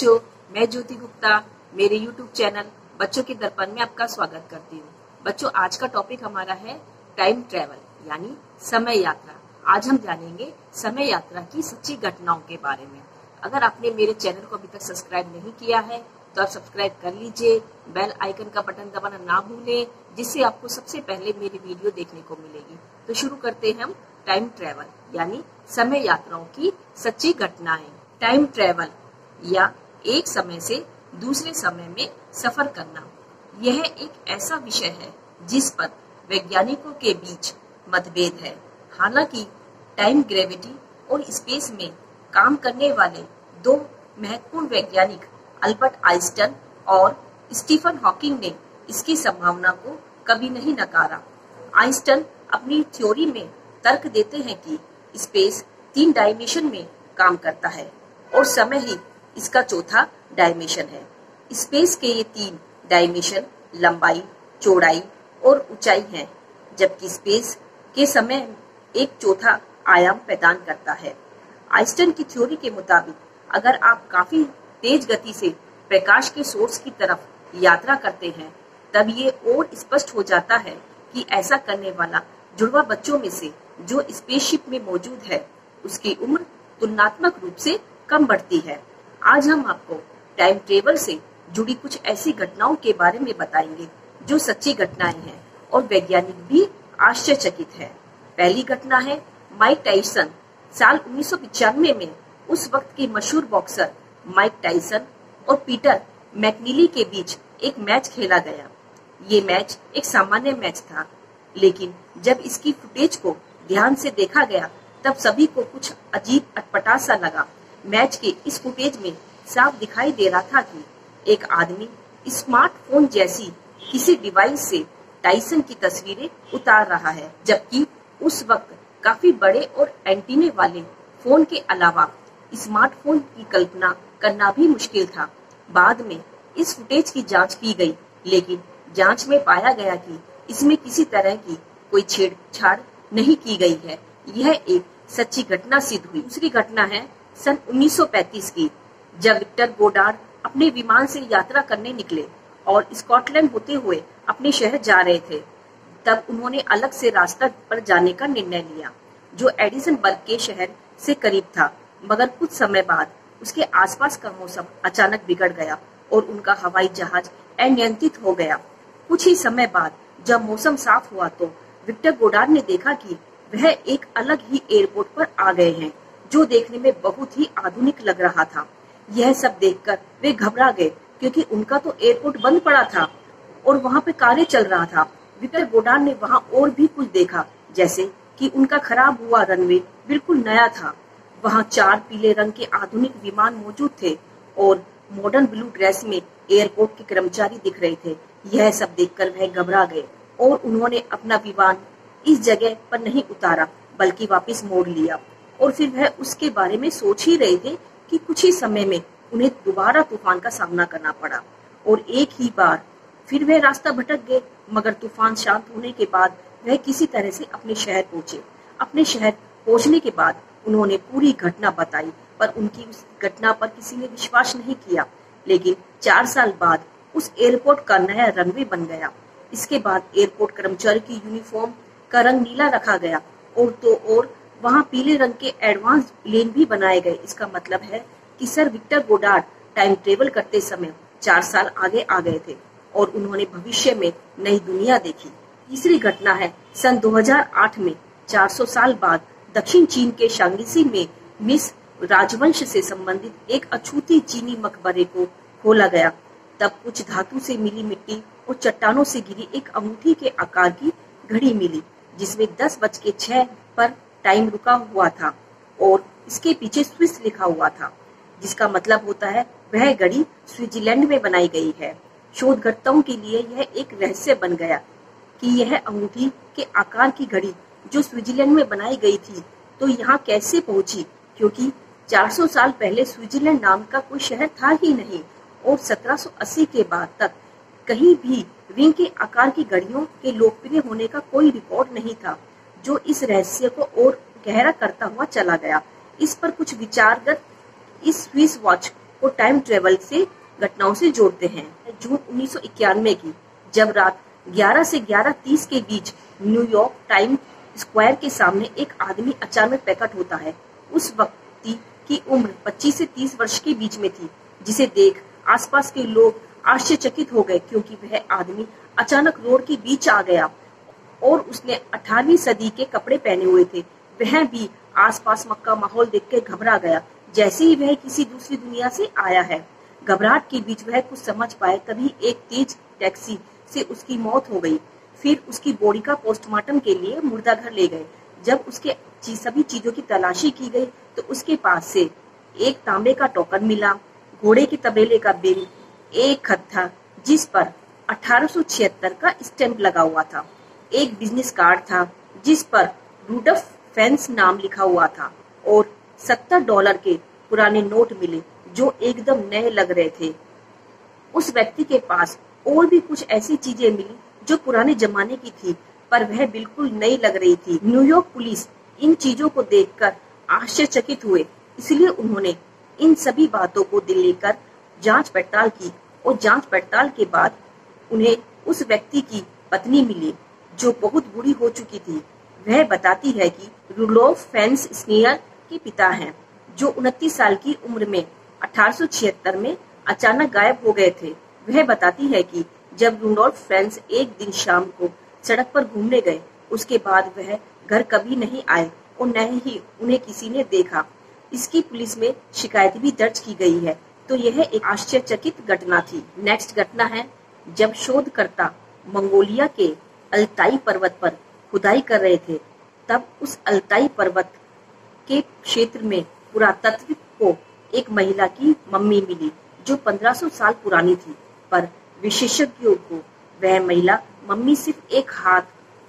बच्चों, मैं ज्योति गुप्ता मेरे YouTube चैनल बच्चों के दर्पण में आपका स्वागत करती हूँ। बच्चों, आज का टॉपिक हमारा है टाइम ट्रेवल यानी समय यात्रा। आज हम जानेंगे समय यात्रा की सच्ची घटनाओं के बारे में। अगर आपने मेरे चैनल को अभी तक सब्सक्राइब नहीं किया है तो आप सब्सक्राइब कर लीजिए। बेल आइकन का बटन दबाना ना भूलें, जिससे आपको सबसे पहले मेरी वीडियो देखने को मिलेगी। तो शुरू करते हैं हम टाइम ट्रेवल यानी समय यात्राओं की सच्ची घटनाएं। टाइम ट्रेवल या एक समय से दूसरे समय में सफर करना, यह एक ऐसा विषय है जिस पर वैज्ञानिकों के बीच मतभेद है। हालांकि टाइम, ग्रेविटी और स्पेस में काम करने वाले दो महत्वपूर्ण वैज्ञानिक अल्बर्ट आइंस्टाइन और स्टीफन हॉकिंग ने इसकी संभावना को कभी नहीं नकारा। आइंस्टाइन अपनी थ्योरी में तर्क देते हैं कि स्पेस 3 डायमेंशन में काम करता है और समय ही इसका चौथा डायमेंशन है। स्पेस के ये 3 डायमेंशन लंबाई, चौड़ाई और ऊंचाई हैं, जबकि स्पेस के समय एक चौथा आयाम प्रदान करता है। आइंस्टाइन की थ्योरी के मुताबिक अगर आप काफी तेज गति से प्रकाश के सोर्स की तरफ यात्रा करते हैं, तब ये और स्पष्ट हो जाता है कि ऐसा करने वाला जुड़वा बच्चों में से जो स्पेसशिप में मौजूद है, उसकी उम्र तुलनात्मक रूप से कम बढ़ती है। आज हम आपको टाइम ट्रेवल से जुड़ी कुछ ऐसी घटनाओं के बारे में बताएंगे जो सच्ची घटनाएं हैं और वैज्ञानिक भी आश्चर्यचकित है। पहली घटना है माइक टायसन। साल 1995 में उस वक्त के मशहूर बॉक्सर माइक टायसन और पीटर मैकनीली के बीच एक मैच खेला गया। ये मैच एक सामान्य मैच था, लेकिन जब इसकी फुटेज को ध्यान से देखा गया तब सभी को कुछ अजीब अटपटा सा लगा। मैच के इस फुटेज में साफ दिखाई दे रहा था कि एक आदमी स्मार्टफोन जैसी किसी डिवाइस से टायसन की तस्वीरें उतार रहा है, जबकि उस वक्त काफी बड़े और एंटीने वाले फोन के अलावा स्मार्टफोन की कल्पना करना भी मुश्किल था। बाद में इस फुटेज की जांच की गई, लेकिन जांच में पाया गया कि इसमें किसी तरह की कोई छेड़छाड़ नहीं की गई है। यह एक सच्ची घटना सिद्ध हुई। दूसरी घटना है सन 1935 की, जब विक्टर गोडार्ड अपने विमान से यात्रा करने निकले और स्कॉटलैंड होते हुए अपने शहर जा रहे थे। तब उन्होंने अलग से रास्ता पर जाने का निर्णय लिया, जो एडिसनबर्ग के शहर से करीब था। मगर कुछ समय बाद उसके आसपास का मौसम अचानक बिगड़ गया और उनका हवाई जहाज अनियंत्रित हो गया। कुछ ही समय बाद जब मौसम साफ हुआ तो विक्टर गोडार्ड ने देखा कि वह एक अलग ही एयरपोर्ट पर आ गए हैं, जो देखने में बहुत ही आधुनिक लग रहा था। यह सब देखकर वे घबरा गए, क्योंकि उनका तो एयरपोर्ट बंद पड़ा था और वहाँ पे कार्य चल रहा था। विक्टर गोडार्ड ने वहाँ और भी कुछ देखा, जैसे कि उनका खराब हुआ रनवे बिल्कुल नया था। वहाँ 4 पीले रंग के आधुनिक विमान मौजूद थे और मॉडर्न ब्लू ड्रेस में एयरपोर्ट के कर्मचारी दिख रहे थे। यह सब देखकर वह घबरा गए और उन्होंने अपना विमान इस जगह पर नहीं उतारा, बल्कि वापस मोड़ लिया। और फिर वह उसके बारे में सोच ही रहे थे कि कुछ ही समय में उन्हें दोबारा तूफान का सामना करना पड़ा और एक ही बार फिर वह रास्ता भटक गए। मगर तूफान शांत होने के बाद वह किसी तरह से अपने शहर पहुंचे। अपने शहर पहुंचने के बाद उन्होंने पूरी घटना बताई, पर उनकी उस घटना पर किसी ने विश्वास नहीं किया। लेकिन 4 साल बाद उस एयरपोर्ट का नया रनवे बन गया। इसके बाद एयरपोर्ट कर्मचारी की यूनिफॉर्म का रंग नीला रखा गया और वहाँ पीले रंग के एडवांस लेन भी बनाए गए। इसका मतलब है कि sir Victor Goddard time travel करते समय 4 साल आगे आ गए थे और उन्होंने भविष्य में नई दुनिया देखी। तीसरी घटना है सन 2008 में 400 साल बाद दक्षिण चीन के शांग्जी में मिस राजवंश से संबंधित एक अछूती चीनी मकबरे को खोला गया। तब कुछ धातु से मिली मिट्टी और चट्टानों से घिरी एक अंगूठी के आकार की घड़ी मिली, जिसमें 10:06 पर टाइम रुका हुआ था और इसके पीछे स्विस लिखा हुआ था, जिसका मतलब होता है वह घड़ी स्विट्जरलैंड में बनाई गई है। शोधकर्ताओं के लिए यह एक रहस्य बन गया कि यह अंगूठी के आकार की घड़ी जो स्विट्जरलैंड में बनाई गई थी, तो यहाँ कैसे पहुंची, क्योंकि 400 साल पहले स्विट्जरलैंड नाम का कोई शहर था ही नहीं और 1780 के बाद तक कहीं भी रिंग के आकार की घड़ियों के लोकप्रिय होने का कोई रिकॉर्ड नहीं था, जो इस रहस्य को और गहरा करता हुआ चला गया। इस पर कुछ विचारगत इस स्विस वॉच को टाइम ट्रेवल से घटनाओं से जोड़ते हैं। जून 1991 की, जब रात 11 से 11:30 के बीच न्यूयॉर्क टाइम स्क्वायर के सामने एक आदमी अचानक प्रकट होता है। उस व्यक्ति की उम्र 25 से 30 वर्ष के बीच में थी, जिसे देख आसपास के लोग आश्चर्यचकित हो गए, क्योंकि वह आदमी अचानक रोड के बीच आ गया और उसने 18वीं सदी के कपड़े पहने हुए थे। वह भी आसपास का माहौल देखकर घबरा गया, जैसे ही वह किसी दूसरी दुनिया से आया है। घबराहट के बीच वह कुछ समझ पाए, तभी एक तेज टैक्सी से उसकी मौत हो गई। फिर उसकी बॉडी का पोस्टमार्टम के लिए मुर्दाघर ले गए। जब उसके सभी चीजों की तलाशी की गई तो उसके पास से एक तांबे का टोकन मिला, घोड़े के तबेले का बिल, एक खत था जिस पर 1876 का स्टैंप लगा हुआ था, एक बिजनेस कार्ड था जिस पर रूडोल्फ फेंस नाम लिखा हुआ था और $70 के पुराने नोट मिले जो एकदम नए लग रहे थे। उस व्यक्ति के पास और भी कुछ ऐसी चीजें मिली जो पुराने जमाने की थी, पर वह बिल्कुल नई लग रही थी। न्यूयॉर्क पुलिस इन चीजों को देखकर आश्चर्यचकित हुए, इसलिए उन्होंने इन सभी बातों को दिल्ली कर जांच पड़ताल की और जांच पड़ताल के बाद उन्हें उस व्यक्ति की पत्नी मिली जो बहुत बूढ़ी हो चुकी थी। वह बताती है कि रूडोल्फ फेंस स्नीयर के पिता हैं, जो 29 साल की उम्र में 1876 में अचानक गायब हो गए थे। वह बताती है कि जब रूडोल्फ फेंस एक दिन शाम को सड़क पर घूमने गए, उसके बाद वह घर कभी नहीं आए और न ही उन्हें किसी ने देखा। इसकी पुलिस में शिकायत भी दर्ज की गई है। तो यह एक आश्चर्यचकित घटना थी। नेक्स्ट घटना है, जब शोधकर्ता मंगोलिया के अल्ताई पर्वत पर खुदाई कर रहे थे, तब उस अल्ताई पर्वत के क्षेत्र में पुरातत्व को एक महिला की मम्मी मिली जो 1500 साल पुरानी थी, पर विशेषज्ञों को वह मम्मी सिर्फ एक हाथ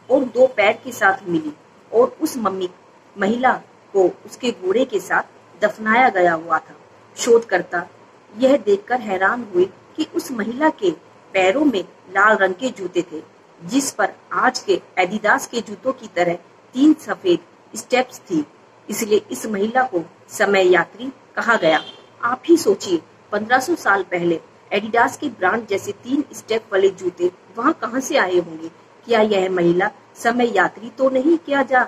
और 2 पैर के साथ मिली और उस महिला को उसके घोड़े के साथ दफनाया गया हुआ था। शोधकर्ता यह देखकर हैरान हुए कि उस महिला के पैरों में लाल रंग के जूते थे, जिस पर आज के एडिडास के जूतों की तरह 3 सफेद स्टेप्स थी, इसलिए इस महिला को समय यात्री कहा गया। आप ही सोचिए, 1500 साल पहले एडिडास के ब्रांड जैसे 3 स्टेप वाले जूते वहाँ कहाँ से आए होंगे? क्या यह महिला समय यात्री तो नहीं किया जा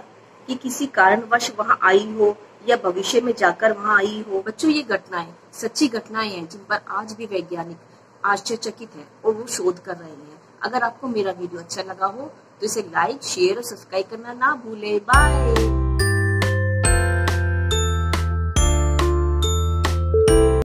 कि किसी कारणवश वहाँ आई हो या भविष्य में जाकर वहाँ आई हो? बच्चों, ये घटनाएं सच्ची घटनाएं हैं जिन पर आज भी वैज्ञानिक आश्चर्यचकित है और वो शोध कर रहे हैं। अगर आपको मेरा वीडियो अच्छा लगा हो तो इसे लाइक, शेयर और सब्सक्राइब करना ना भूले। बाय।